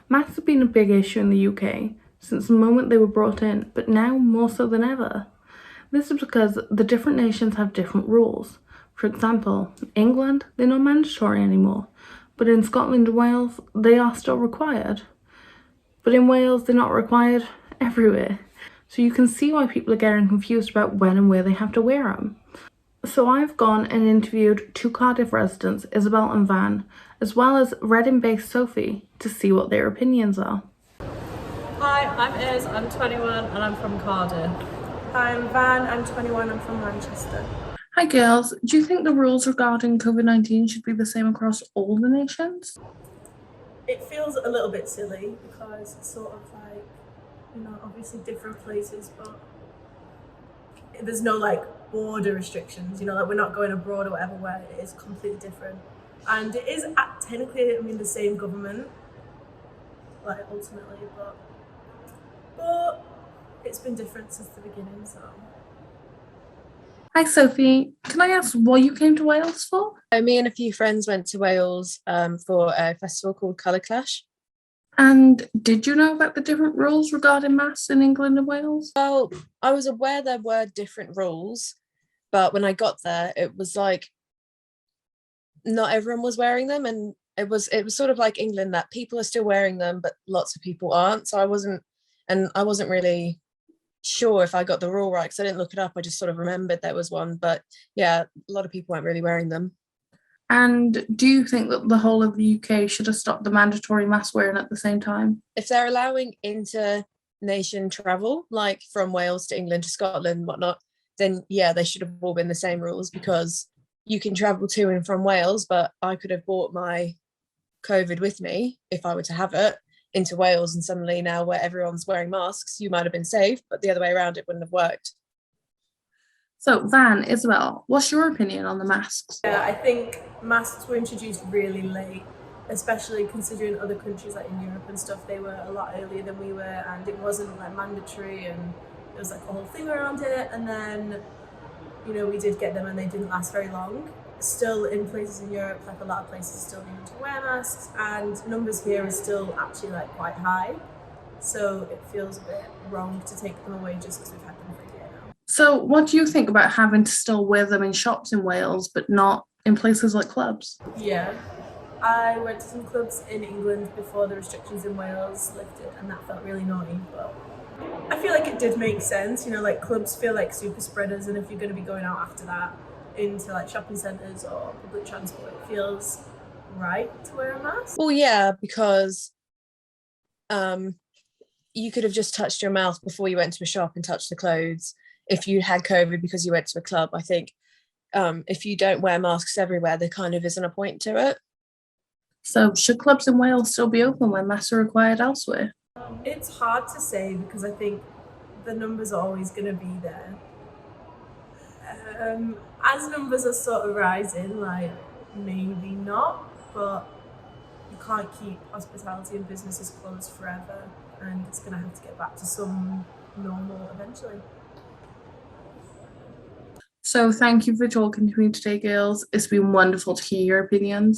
Masks have been a big issue in the UK since the moment they were brought in, but now more so than ever. This is because the different nations have different rules. For example, England, they're not mandatory anymore, but in Scotland and Wales, they are still required. But in Wales, they're not required everywhere. So you can see why people are getting confused about when and where they have to wear them. So I've gone and interviewed two Cardiff residents, Isabel and Van, as well as Reading-based Sophie, to see what their opinions are. Hi, I'm Iz, I'm 21 and I'm from Cardiff. Hi, I'm Van, I'm 21, I'm from Manchester. Hi girls, do you think the rules regarding COVID-19 should be the same across all the nations? It feels a little bit silly because it's sort of like, obviously different places, but there's no like border restrictions, like we're not going abroad or whatever where it is completely different. And it is technically, the same government, like ultimately, but it's been different since the beginning, so. Hi Sophie, can I ask what you came to Wales for? Me and a few friends went to Wales for a festival called Colour Clash. And did you know about the different rules regarding masks in England and Wales? Well, I was aware there were different rules, but when I got there, it was like not everyone was wearing them, and it was sort of like England that people are still wearing them, but lots of people aren't. So I wasn't really sure if I got the rule right because I didn't look it up. I just sort of remembered there was one, but yeah, a lot of people weren't really wearing them. And do you think that the whole of the UK should have stopped the mandatory mask wearing at the same time? If they're allowing inter-nation travel, like from Wales to England to Scotland and whatnot, then yeah, they should have all been the same rules, because you can travel to and from Wales, but I could have brought my COVID with me if I were to have it into Wales, and suddenly now where everyone's wearing masks, you might have been safe, but the other way around, it wouldn't have worked. So Van, Isabel, what's your opinion on the masks? Yeah, I think masks were introduced really late, especially considering other countries like in Europe and stuff, they were a lot earlier than we were, and it wasn't like mandatory, and there was like a whole thing around it, and then we did get them and they didn't last very long. Still in places in Europe, like a lot of places still need to wear masks, and numbers here are still actually like quite high, so it feels a bit wrong to take them away just because we've had them for a year now. So what do you think about having to still wear them in shops in Wales but not in places like clubs? Yeah, I went to some clubs in England before the restrictions in Wales lifted, and that felt really naughty, but I feel like it did make sense, like clubs feel like super spreaders, and if you're going to be going out after that into like shopping centres or public transport, it feels right to wear a mask. Well, yeah, because you could have just touched your mouth before you went to a shop and touched the clothes if you had COVID because you went to a club. I think if you don't wear masks everywhere, there kind of isn't a point to it. So should clubs in Wales still be open when masks are required elsewhere? It's hard to say because I think the numbers are always going to be there. As numbers are sort of rising, like maybe not, but you can't keep hospitality and businesses closed forever, and it's going to have to get back to some normal eventually. So thank you for talking to me today, girls. It's been wonderful to hear your opinions.